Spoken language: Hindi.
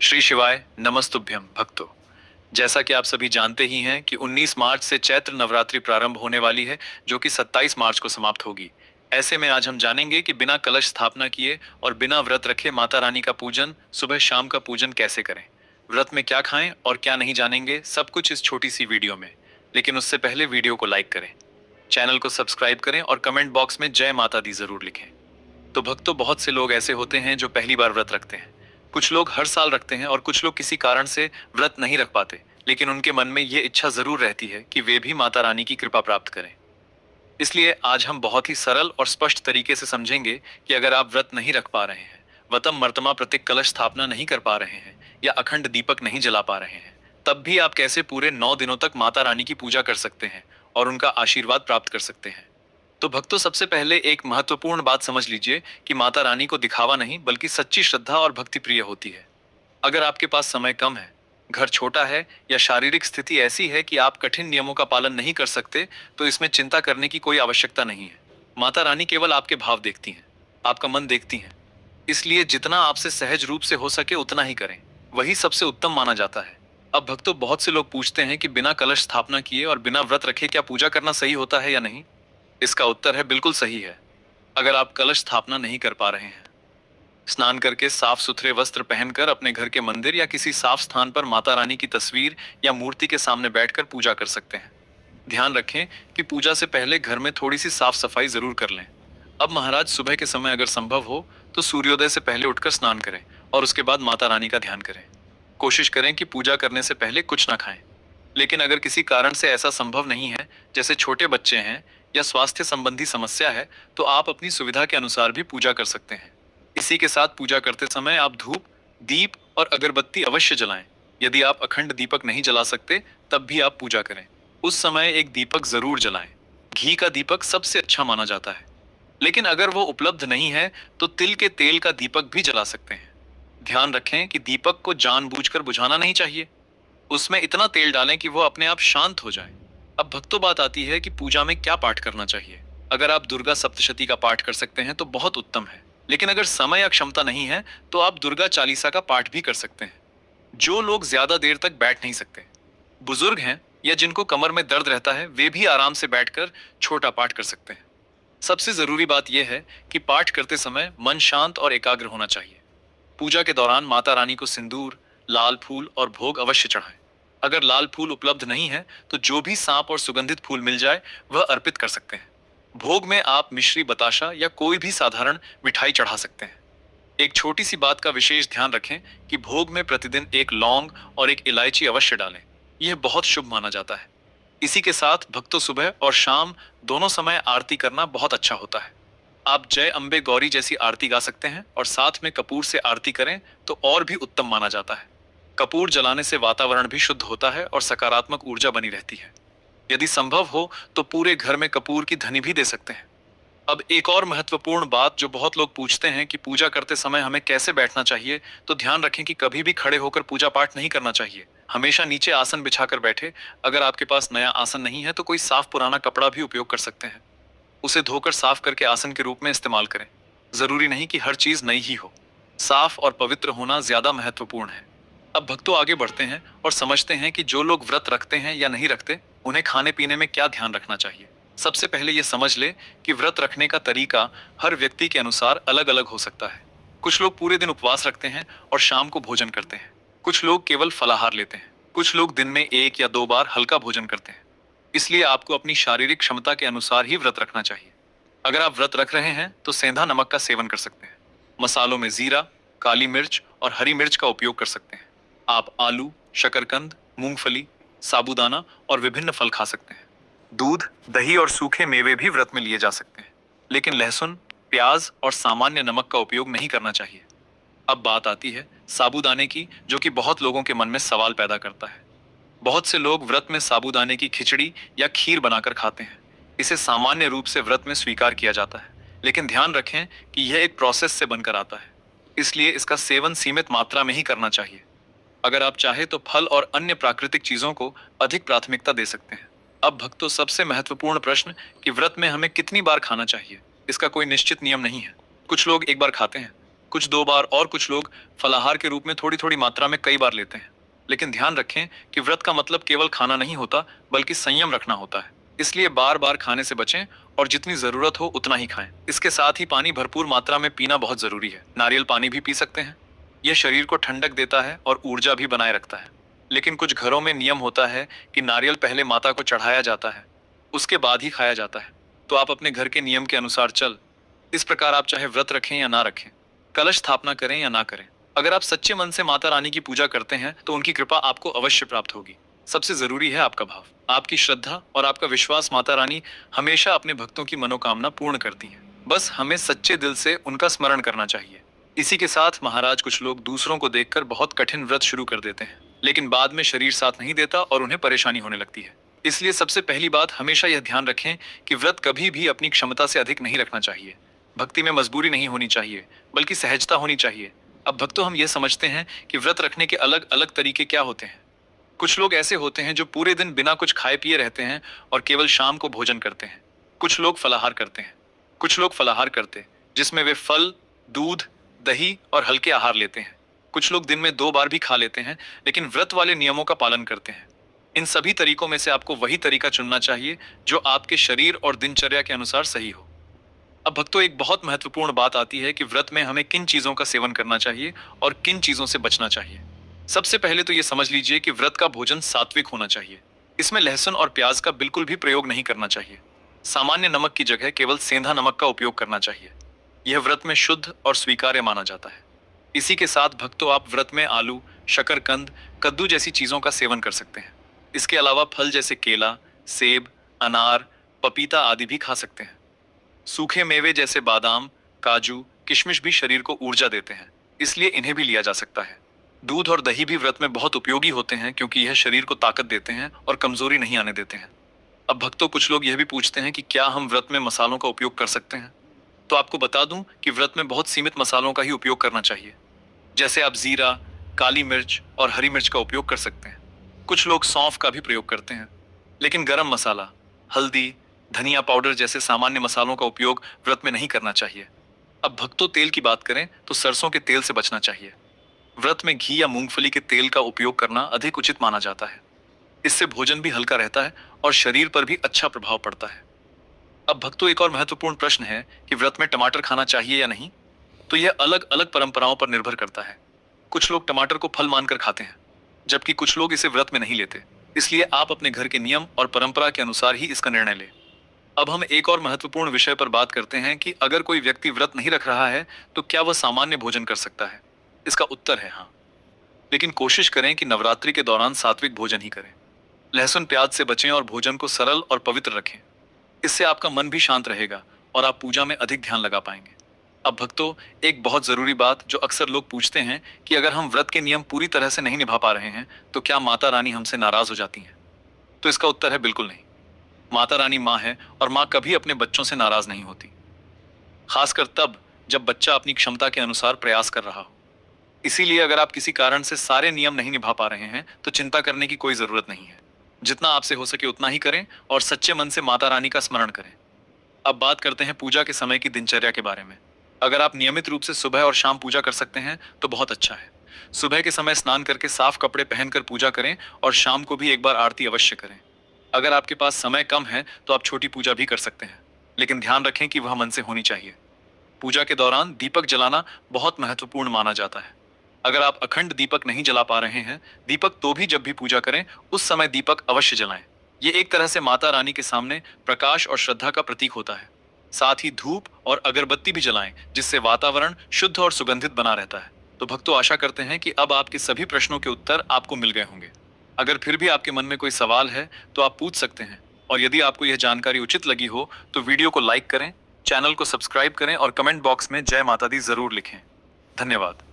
श्री शिवाय नमस्तुभ्यम भक्तों। जैसा कि आप सभी जानते ही हैं कि 19 मार्च से चैत्र नवरात्रि प्रारंभ होने वाली है, जो कि 27 मार्च को समाप्त होगी। ऐसे में आज हम जानेंगे कि बिना कलश स्थापना किए और बिना व्रत रखे माता रानी का पूजन, सुबह शाम का पूजन कैसे करें, व्रत में क्या खाएं और क्या नहीं, जानेंगे सब कुछ इस छोटी सी वीडियो में। लेकिन उससे पहले वीडियो को लाइक करें, चैनल को सब्सक्राइब करें और कमेंट बॉक्स में जय माता दी जरूर लिखें। तो भक्तों, बहुत से लोग ऐसे होते हैं जो पहली बार व्रत रखते हैं। कुछ लोग हर साल रखते हैं और कुछ लोग किसी कारण से व्रत नहीं रख पाते, लेकिन उनके मन में ये इच्छा जरूर रहती है कि वे भी माता रानी की कृपा प्राप्त करें। इसलिए आज हम बहुत ही सरल और स्पष्ट तरीके से समझेंगे कि अगर आप व्रत नहीं रख पा रहे हैं, वतम मर्तमा प्रतीक कलश स्थापना नहीं कर पा रहे हैं या अखंड दीपक नहीं जला पा रहे हैं, तब भी आप कैसे पूरे 9 दिनों तक माता रानी की पूजा कर सकते हैं और उनका आशीर्वाद प्राप्त कर सकते हैं। तो भक्तों, सबसे पहले एक महत्वपूर्ण बात समझ लीजिए कि माता रानी को दिखावा नहीं बल्कि सच्ची श्रद्धा और भक्ति प्रिय होती है। अगर आपके पास समय कम है, घर छोटा है या शारीरिक स्थिति ऐसी है कि आप कठिन नियमों का पालन नहीं कर सकते, तो इसमें चिंता करने की कोई आवश्यकता नहीं है। माता रानी केवल आपके भाव देखती हैं, आपका मन देखती हैं। इसलिए जितना आपसे सहज रूप से हो सके उतना ही करें, वही सबसे उत्तम माना जाता है। अब भक्तों, बहुत से लोग पूछते हैं कि बिना कलश स्थापना किए और बिना व्रत रखे क्या पूजा करना सही होता है या नहीं। इसका उत्तर है बिल्कुल सही है। अगर आप कलश स्थापना नहीं कर पा रहे हैं, स्नान करके साफ सुथरे वस्त्र पहनकर अपने घर के मंदिर या किसी साफ स्थान पर माता रानी की तस्वीर या मूर्ति के सामने बैठकर पूजा कर सकते हैं। ध्यान रखें कि पूजा से पहले घर में थोड़ी सी साफ सफाई जरूर कर लें। अब महाराज, सुबह के समय अगर संभव हो तो सूर्योदय से पहले उठकर स्नान करें और उसके बाद माता रानी का ध्यान करें। कोशिश करें कि पूजा करने से पहले कुछ ना खाएं। लेकिन अगर किसी कारण से ऐसा संभव नहीं है, जैसे छोटे बच्चे हैं या स्वास्थ्य संबंधी समस्या है, तो आप अपनी सुविधा के अनुसार भी पूजा कर सकते हैं। इसी के साथ पूजा करते समय आप धूप, दीप और अगरबत्ती अवश्य जलाएं। यदि आप अखंड दीपक नहीं जला सकते, तब भी आप पूजा करें। उस समय एक दीपक जरूर जलाएं। घी का दीपक सबसे अच्छा माना जाता है, लेकिन अगर वो उपलब्ध नहीं है तो तिल के तेल का दीपक भी जला सकते हैं। ध्यान रखें कि दीपक को जानबूझकर बुझाना नहीं चाहिए। उसमें इतना तेल डालें कि वो अपने आप शांत हो जाए। अब भक्तों, बात आती है कि पूजा में क्या पाठ करना चाहिए। अगर आप दुर्गा सप्तशती का पाठ कर सकते हैं तो बहुत उत्तम है, लेकिन अगर समय या क्षमता नहीं है तो आप दुर्गा चालीसा का पाठ भी कर सकते हैं। जो लोग ज्यादा देर तक बैठ नहीं सकते, बुजुर्ग हैं या जिनको कमर में दर्द रहता है, वे भी आराम से बैठकर छोटा पाठ कर सकते हैं। सबसे जरूरी बात यह है कि पाठ करते समय मन शांत और एकाग्र होना चाहिए। पूजा के दौरान माता रानी को सिंदूर, लाल फूल और भोग अवश्य चढ़ाएं। अगर लाल फूल उपलब्ध नहीं है तो जो भी सांप और सुगंधित फूल मिल जाए वह अर्पित कर सकते हैं। भोग में आप मिश्री, बताशा या कोई भी साधारण मिठाई चढ़ा सकते हैं। एक छोटी सी बात का विशेष ध्यान रखें कि भोग में प्रतिदिन एक लौंग और एक इलायची अवश्य डालें। यह बहुत शुभ माना जाता है। इसी के साथ भक्तों, सुबह और शाम दोनों समय आरती करना बहुत अच्छा होता है। आप जय अम्बे गौरी जैसी आरती गा सकते हैं और साथ में कपूर से आरती करें तो और भी उत्तम माना जाता है। कपूर जलाने से वातावरण भी शुद्ध होता है और सकारात्मक ऊर्जा बनी रहती है। यदि संभव हो तो पूरे घर में कपूर की धनी भी दे सकते हैं। अब एक और महत्वपूर्ण बात जो बहुत लोग पूछते हैं कि पूजा करते समय हमें कैसे बैठना चाहिए, तो ध्यान रखें कि कभी भी खड़े होकर पूजा पाठ नहीं करना चाहिए। हमेशा नीचे आसन बिछाकर बैठे। अगर आपके पास नया आसन नहीं है तो कोई साफ पुराना कपड़ा भी उपयोग कर सकते हैं। उसे धोकर साफ करके आसन के रूप में इस्तेमाल करें। जरूरी नहीं कि हर चीज नई ही हो। साफ और पवित्र होना ज्यादा महत्वपूर्ण है। अब भक्तों, आगे बढ़ते हैं और समझते हैं कि जो लोग व्रत रखते हैं या नहीं रखते, उन्हें खाने पीने में क्या ध्यान रखना चाहिए। सबसे पहले ये समझ ले कि व्रत रखने का तरीका हर व्यक्ति के अनुसार अलग अलग हो सकता है। कुछ लोग पूरे दिन उपवास रखते हैं और शाम को भोजन करते हैं। कुछ लोग केवल फलाहार लेते हैं। कुछ लोग दिन में 1 या 2 बार हल्का भोजन करते हैं। इसलिए आपको अपनी शारीरिक क्षमता के अनुसार ही व्रत रखना चाहिए। अगर आप व्रत रख रहे हैं तो सेंधा नमक का सेवन कर सकते हैं। मसालों में जीरा, काली मिर्च और हरी मिर्च का उपयोग कर सकते हैं। आप आलू, शकरकंद, मूंगफली, साबूदाना और विभिन्न फल खा सकते हैं। दूध, दही और सूखे मेवे भी व्रत में लिए जा सकते हैं, लेकिन लहसुन, प्याज और सामान्य नमक का उपयोग नहीं करना चाहिए। अब बात आती है साबूदाने की, जो कि बहुत लोगों के मन में सवाल पैदा करता है। बहुत से लोग व्रत में साबूदाने की खिचड़ी या खीर बनाकर खाते हैं। इसे सामान्य रूप से व्रत में स्वीकार किया जाता है, लेकिन ध्यान रखें कि यह एक प्रोसेस से बनकर आता है, इसलिए इसका सेवन सीमित मात्रा में ही करना चाहिए। अगर आप चाहे तो फल और अन्य प्राकृतिक चीजों को अधिक प्राथमिकता दे सकते हैं। अब भक्तों, सबसे महत्वपूर्ण प्रश्न कि व्रत में हमें कितनी बार खाना चाहिए, इसका कोई निश्चित नियम नहीं है। कुछ लोग एक बार खाते हैं, कुछ 2 बार और कुछ लोग फलाहार के रूप में थोड़ी थोड़ी मात्रा में कई बार लेते हैं। लेकिन ध्यान रखें कि व्रत का मतलब केवल खाना नहीं होता, बल्कि संयम रखना होता है। इसलिए बार बार खाने से बचें और जितनी जरूरत हो उतना ही खाएं। इसके साथ ही पानी भरपूर मात्रा में पीना बहुत जरूरी है। नारियल पानी भी पी सकते हैं। यह शरीर को ठंडक देता है और ऊर्जा भी बनाए रखता है। लेकिन कुछ घरों में नियम होता है कि नारियल पहले माता को चढ़ाया जाता है, उसके बाद ही खाया जाता है। तो आप अपने घर के नियम के अनुसार चल। इस प्रकार आप चाहे व्रत रखें या ना रखें, कलश स्थापना करें या ना करें, अगर आप सच्चे मन से माता रानी की पूजा करते हैं तो उनकी कृपा आपको अवश्य प्राप्त होगी। सबसे जरूरी है आपका भाव, आपकी श्रद्धा और आपका विश्वास। माता रानी हमेशा अपने भक्तों की मनोकामना पूर्ण करती है। बस हमें सच्चे दिल से उनका स्मरण करना चाहिए। इसी के साथ महाराज, कुछ लोग दूसरों को देखकर बहुत कठिन व्रत शुरू कर देते हैं, लेकिन बाद में शरीर साथ नहीं देता और उन्हें परेशानी होने लगती है। इसलिए सबसे पहली बात, हमेशा यह ध्यान रखें कि व्रत कभी भी अपनी क्षमता से अधिक नहीं रखना चाहिए। भक्ति में मजबूरी नहीं होनी चाहिए, बल्कि सहजता होनी चाहिए। अब भक्तों, हम ये समझते हैं कि व्रत रखने के अलग अलग तरीके क्या होते हैं। कुछ लोग ऐसे होते हैं जो पूरे दिन बिना कुछ खाए पिए रहते हैं और केवल शाम को भोजन करते हैं। कुछ लोग फलाहार करते हैं। कुछ लोग फलाहार करते जिसमें वे फल, दूध, दही और हल्के आहार लेते हैं। कुछ लोग दिन में 2 बार भी खा लेते हैं, लेकिन व्रत वाले नियमों का पालन करते हैं। इन सभी तरीकों में से आपको वही तरीका चुनना चाहिए जो आपके शरीर और दिनचर्या के अनुसार सही हो। अब भक्तों, एक बहुत महत्वपूर्ण बात आती है कि व्रत में हमें किन चीजों का सेवन करना चाहिए और किन चीजों से बचना चाहिए। सबसे पहले तो ये समझ लीजिए कि व्रत का भोजन सात्विक होना चाहिए। इसमें लहसुन और प्याज का बिल्कुल भी प्रयोग नहीं करना चाहिए। सामान्य नमक की जगह केवल सेंधा नमक का उपयोग करना चाहिए। यह व्रत में शुद्ध और स्वीकार्य माना जाता है। इसी के साथ भक्तों, आप व्रत में आलू, शकरकंद, कद्दू जैसी चीजों का सेवन कर सकते हैं। इसके अलावा फल जैसे केला, सेब, अनार, पपीता आदि भी खा सकते हैं। सूखे मेवे जैसे बादाम, काजू, किशमिश भी शरीर को ऊर्जा देते हैं, इसलिए इन्हें भी लिया जा सकता है। दूध और दही भी व्रत में बहुत उपयोगी होते हैं, क्योंकि यह शरीर को ताकत देते हैं और कमजोरी नहीं आने देते हैं। अब भक्तों, कुछ लोग यह भी पूछते हैं कि क्या हम व्रत में मसालों का उपयोग कर सकते हैं। तो आपको बता दूं कि व्रत में बहुत सीमित मसालों का ही उपयोग करना चाहिए। जैसे आप जीरा, काली मिर्च और हरी मिर्च का उपयोग कर सकते हैं। कुछ लोग सौंफ का भी प्रयोग करते हैं। लेकिन गरम मसाला, हल्दी, धनिया पाउडर जैसे सामान्य मसालों का उपयोग व्रत में नहीं करना चाहिए। अब भक्तों, तेल की बात करें तो सरसों के तेल से बचना चाहिए। व्रत में घी या मूंगफली के तेल का उपयोग करना अधिक उचित माना जाता है। इससे भोजन भी हल्का रहता है और शरीर पर भी अच्छा प्रभाव पड़ता है। अब भक्तों, एक और महत्वपूर्ण प्रश्न है कि व्रत में टमाटर खाना चाहिए या नहीं। तो यह अलग अलग परंपराओं पर निर्भर करता है। कुछ लोग टमाटर को फल मानकर खाते हैं, जबकि कुछ लोग इसे व्रत में नहीं लेते। इसलिए आप अपने घर के नियम और परंपरा के अनुसार ही इसका निर्णय लें। अब हम एक और महत्वपूर्ण विषय पर बात करते हैं कि अगर कोई व्यक्ति व्रत नहीं रख रहा है तो क्या वह सामान्य भोजन कर सकता है। इसका उत्तर है हाँ, लेकिन कोशिश करें कि नवरात्रि के दौरान सात्विक भोजन ही करें। लहसुन प्याज से बचें और भोजन को सरल और पवित्र रखें। इससे आपका मन भी शांत रहेगा और आप पूजा में अधिक ध्यान लगा पाएंगे। अब भक्तों, एक बहुत जरूरी बात जो अक्सर लोग पूछते हैं कि अगर हम व्रत के नियम पूरी तरह से नहीं निभा पा रहे हैं तो क्या माता रानी हमसे नाराज हो जाती हैं। तो इसका उत्तर है बिल्कुल नहीं। माता रानी माँ है और माँ कभी अपने बच्चों से नाराज नहीं होती, खासकर तब जब बच्चा अपनी क्षमता के अनुसार प्रयास कर रहा हो। इसीलिए अगर आप किसी कारण से सारे नियम नहीं निभा पा रहे हैं तो चिंता करने की कोई जरूरत नहीं है। जितना आपसे हो सके उतना ही करें और सच्चे मन से माता रानी का स्मरण करें। अब बात करते हैं पूजा के समय की दिनचर्या के बारे में। अगर आप नियमित रूप से सुबह और शाम पूजा कर सकते हैं तो बहुत अच्छा है। सुबह के समय स्नान करके साफ कपड़े पहनकर पूजा करें और शाम को भी एक बार आरती अवश्य करें। अगर आपके पास समय कम है तो आप छोटी पूजा भी कर सकते हैं, लेकिन ध्यान रखें कि वह मन से होनी चाहिए। पूजा के दौरान दीपक जलाना बहुत महत्वपूर्ण माना जाता है। अगर आप अखंड दीपक नहीं जला पा रहे हैं दीपक, तो भी जब भी पूजा करें उस समय दीपक अवश्य जलाएं। ये एक तरह से माता रानी के सामने प्रकाश और श्रद्धा का प्रतीक होता है। साथ ही धूप और अगरबत्ती भी जलाएं, जिससे वातावरण शुद्ध और सुगंधित बना रहता है। तो भक्तों, आशा करते हैं कि अब आपके सभी प्रश्नों के उत्तर आपको मिल गए होंगे। अगर फिर भी आपके मन में कोई सवाल है तो आप पूछ सकते हैं। और यदि आपको यह जानकारी उचित लगी हो तो वीडियो को लाइक करें, चैनल को सब्सक्राइब करें और कमेंट बॉक्स में जय माता दी जरूर लिखें। धन्यवाद।